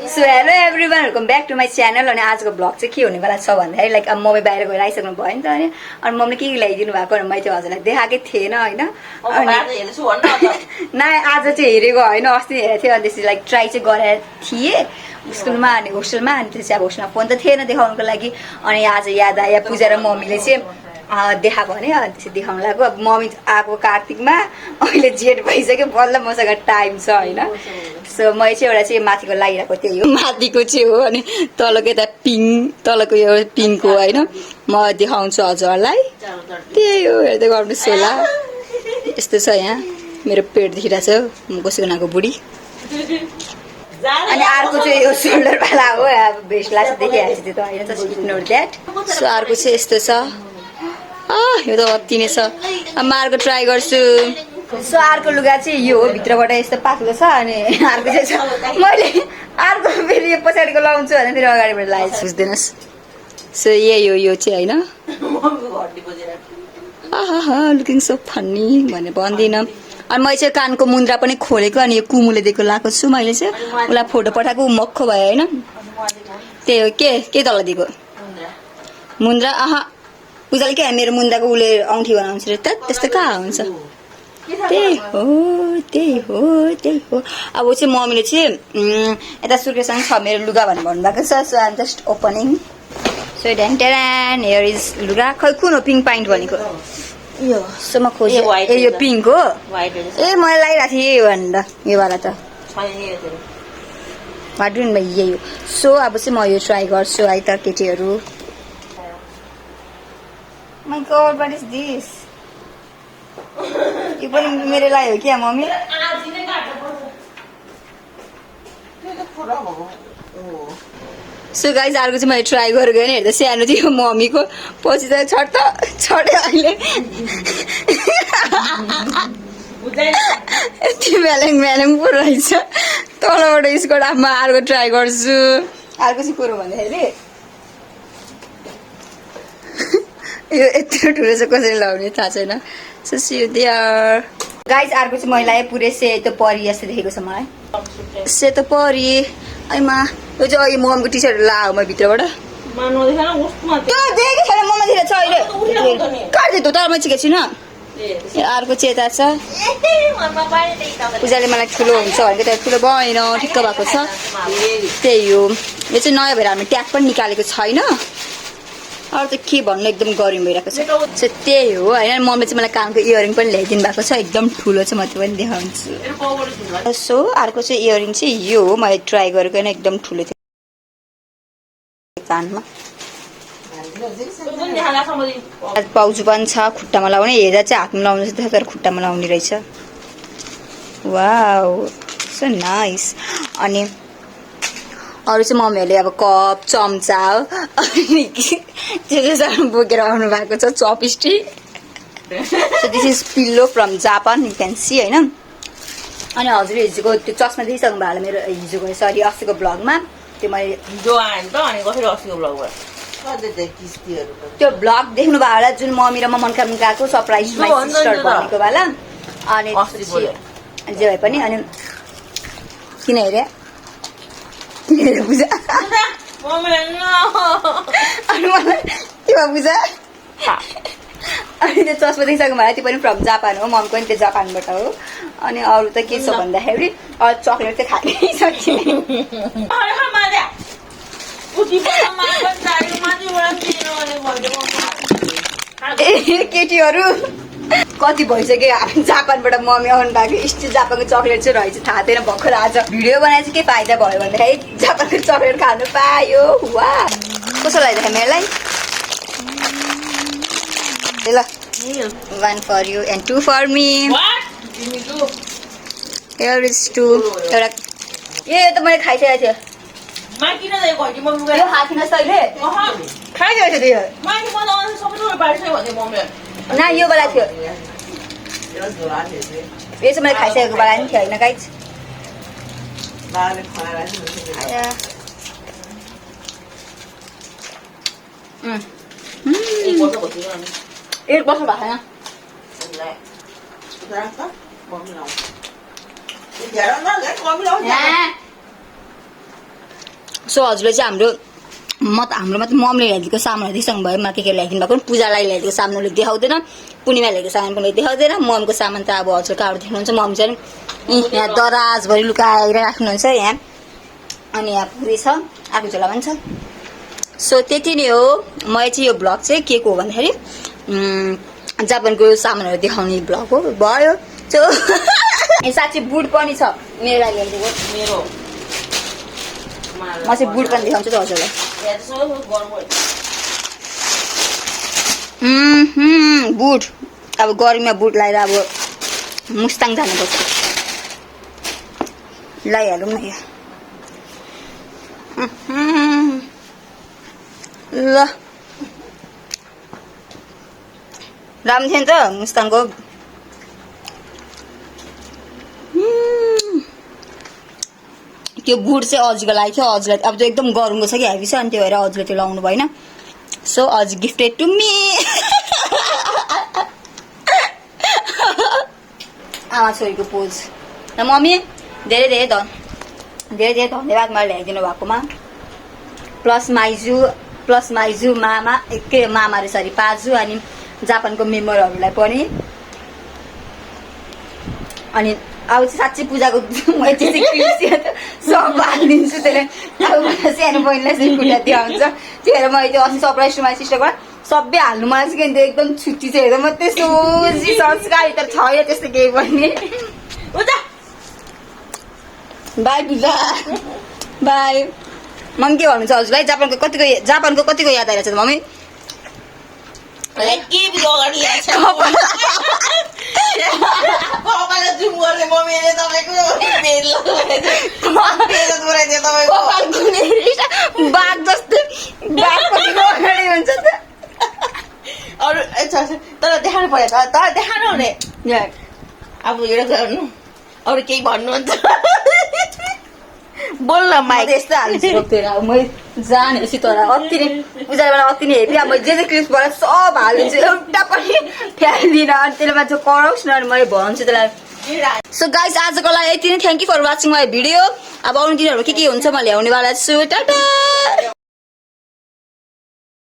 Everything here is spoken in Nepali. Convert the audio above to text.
So hello everyone welcome back to my channel. अनि आजको ब्लग चाहिँ के हुनेवाला छ भन्दाखेरि लाइक अब मम्मी बाहिर गएर आइसक्नु भयो नि त। अनि मम्मीले के ल्याइदिनु भएको भने मैले चाहिँ हजुरलाई देखाएकै थिएन होइन। न आज चाहिँ हेरेको होइन, अस्ति हेरेको थिएँ। अनि त्यसपछि लाइक ट्राई चाहिँ गरेर थिएँ स्कुलमा अनि होस्टेलमा। अनि त्यसपछि अब होस्टेलमा फोन त थिएन देखाउनुको लागि। अनि आज याद आयो पूजा र मम्मीले चाहिँ देखाएको भने अनि त्यसपछि देखाउनु लाग्यो। अब मम्मी आएको कार्तिकमा, अहिले जेठ भइसक्यो, बल्ल मसँग टाइम छ होइन। सो मैले चाहिँ एउटा चाहिँ माथिको लागिरहेको त्यही हो, माथिको चाहिँ हो। अनि तलको यता पिङ्क, तलको यो पिङ्क हो होइन। म देखाउँछु हजुरहरूलाई, त्यही हो, हेर्दै गर्नुहोस् होला। यस्तो छ यहाँ मेरो पेट देखिरहेको छ, म कसैको नाको बुढी। अनि अर्को चाहिँ यो सोल्डरवाला हो, अब भेस्टला चाहिँ देखिहाल्छ त्यो त होइन, जस्ट इग्नोर द्याट। सो अर्को चाहिँ यस्तो छ, यो त अति नै छ। अब म अर्को ट्राई गर्छु। सो अर्को लुगा चाहिँ यो हो, भित्रबाट यस्तो पातलो छ। अनि अर्को चाहिँ छ, मैले अर्को फेरि यो पछाडिको लाउँछु भने फेरि अगाडिबाट लगाएको छु, बुझ्दैनस्। सो यही हो यो चाहिँ होइन। लुकिङ सो फन्नी भनेर भन्दिनँ। अनि मैले चाहिँ कानको मुन्द्रा पनि खोलेको, अनि यो कुमुले दिएको लगाएको छु मैले चाहिँ। उसलाई फोटो पठाएको, मक्खो भयो होइन। त्यही हो, के तल दिएको मुन्द्रा। पूजाले के मेरो मुन्द्राको उसले औँठी बनाउँछ रे त, त्यस्तो कहाँ हुन्छ। त्यही हो त्यही हो त्यही हो। अब चाहिँ मम्मीले चाहिँ यता सुर्केसँग छ मेरो लुगा भनेर भन्नुभएको छ। So I'm just opening. So Dan terrain, here is लुगा। खै कुन हो पिङ्क पाइन्ट भनेको यो? सो म खोजेँ, ए यो पिङ्क हो। ए मैले लगाइरहेको थिएँ यही भनेर, योवाला त वाटुन भाइ यही हो। सो अब चाहिँ म यो ट्राई गर्छु है त केटीहरू। My God, what is this? यो पनि मेरो लागि हो क्या मम्मी? सो गाइज अर्को चाहिँ मैले ट्राई गरेको होइन, हेर्दा सानो थियो मम्मीको, पछि त छट्यो अहिले। यति म्यालेङ पो रहेछ तलबाट स्कर्ट। अब म अर्को ट्राई गर्छु। अर्को चाहिँ कुरो भन्दाखेरि यो यत्रो ठुलो चाहिँ कसरी लगाउने थाहा छैन। So see you there guys. अर्को चाहिँ मैले पुरै सेतो परी जस्तो देखेको छ मलाई, सेतो परी। आइमा यो चाहिँ अघि ममको टी सर्ट लगाऊ म भित्रबाट देखेको छैन, ममा दिएर छ अहिले काट्दै त तर म चिकेको छुइनँ। अर्को चाहिँ यता छ, पूजाले मलाई ठुलो हुन्छ भनेको त ठुलो भएन, ठिक्क भएको छ। त्यही हो, यो चाहिँ नयाँ भएर हामी ट्याग पनि निकालेको छैन। अरू त के भन्नु, एकदम गरम भइरहेको छ। सो त्यही हो होइन। मम्मीले चाहिँ मलाई कानको इयरिङ पनि ल्याइदिनु भएको छ, एकदम ठुलो छ। म त्यो पनि देखाउँछु। सो अर्को चाहिँ इयरिङ चाहिँ यो हो, मैले ट्राई गरेको होइन, एकदम ठुलो थियो कानमा। पाउजु पनि छ, खुट्टामा लाउने। हेर्दा चाहिँ हातमा लाउनु जस्तो तर खुट्टामा लाउने रहेछ। Wow so nice. अनि अरू चाहिँ मम्मीहरूले अब कप, चम्चा अनि के बोकेर आउनु भएको छ, chopstick. So this is pillow from Japan, you can see होइन। अनि हजुर हिजोको त्यो चस्मा देखिसक्नु भयो होला मेरो, हिजोको सरी अस्तिको ब्लगमा। त्यो मैले हिजो आएँ त, अनि कसरी अस्तिको ब्लगबाट त्यो ब्लग देख्नु भयो होला, जुन मम्मी र म मनकाम गएको सरप्राइज माई सिस्टर भनेको बेला। अनि जे भए पनि अनि किन हेरे पूजा अनि मलाई के भयो पूजा। अनि त्यो चस्मा देखिसक्नु भयो, त्यो पनि फ्रम जापान हो, मम्मी पनि त्यो जापानबाट हो। अनि अरू त के छ भन्दाखेरि अरू चक्लेट चाहिँ खानै सकिने। केटीहरू कति भइसक्यो हामी जापानबाट मम्मी आउनु भएको, स्टिल जापानको चक्लेट चाहिँ रहेछ थाहा थिएन। भर्खर आज भिडियो बनाएर चाहिँ के फाइदा भयो भन्दाखेरि जापानको चक्लेट खानु पायो। वा कसो लगाइदिएको मेरोलाई ल, 1 for you and 2 for me. Here is 2 एउटा ए त मैले खाइसकेको थिएँ। यो खाइकिनस् तैँले खाइसकेको थियो न, यो बेला थियो यो चाहिँ मैले खाइसकेको बेला नि थियो होइन गाइज। एक वर्ष भएको छैन। सो हजुरले चाहिँ हाम्रोमा त ममले ल्याइदिएको सामानहरू दिसँग भयो मा के ल्याइदिनु भएको पूजालाई ल्याइदिएको सामानले देखाउँदैन पूर्णिमा ल्याइदिएको सामान पनि देखाउँदैन ममको सामान त अब हजुर कहाँबाट देख्नुहुन्छ मम चाहिँ यहाँ दराजभरि लुकाएर राख्नुहुन्छ यहाँ अनि यहाँ पुरै छ आगो झोला पनि छ सो त्यति नै हो मैले चाहिँ यो ब्लग चाहिँ के को हो भन्दाखेरि जापानको सामानहरू देखाउने ब्लग हो भयो साँच्चै बुट पनि छ मेरो लागि ल्याइदिएको म चाहिँ बुट पनि देखाउँछु त हजुरलाई बुट अब गर्मीमा बुट लगाएर अब मुस्ताङ जानुपर्छ लगाइहालौँ न यहाँ ल राम्रो थियो नि त मुस्ताङको त्यो बुट चाहिँ अजीको लागि थियो अजीलाई अब त्यो एकदम गरमको छ कि हेभी छ अनि त्यो भएर अजीले त्यो लाउनु भएन सो अजी गिफ्टेड टु मी आमा छोरीको पोज र मम्मी धेरै धेरै धन्यवाद मलाई ल्याइदिनु भएकोमा प्लस माइजू मामा के मामा रे सरी पाजु अनि जापानको मेम्बरहरूलाई पनि अनि अब चाहिँ साँच्चै पूजाको मैले चाहिँ सब हालिदिन्छु त्यसले अब सानो बहिनीलाई चाहिँ खुट्टा देखाउँछ त्यही भएर मैले त्यो अस्ति सरप्राइज टु माई सिस्टरबाट सबै हाल्नु मलाई चाहिँ त्यो एकदम छुट्टी चाहिँ हेर्दा म त्यसो संस्कारी त छैन त्यस्तो केही पनि बाई पूजा बाई मम्मी के भन्नुहुन्छ हजुरलाई जापानको कतिको याद आइरहेछ मम्मी बाघ जस्तै हुन्छ तर देखाउनु पर्यो तर देखाउनु हुने अब यो गर्नु अरू केही भन्नुहुन्छ बोल्न माइक यस्तो हालिदिएको अब मैले जानेपछि तर अति नै पूजाबाट अति नै हेभी अब मैले जे क्लिप्सबाट सब हालिदिन्छु एउटा पनि फ्याल्दिनँ अनि त्यसले मान्छे कराउँछ न अनि मैले भन्छु त्यसलाई सो गाइस आजको लागि यति नै thank you for watching my video अब आउने दिनहरू के हुन्छ म ल्याउनेवाला छु टाटा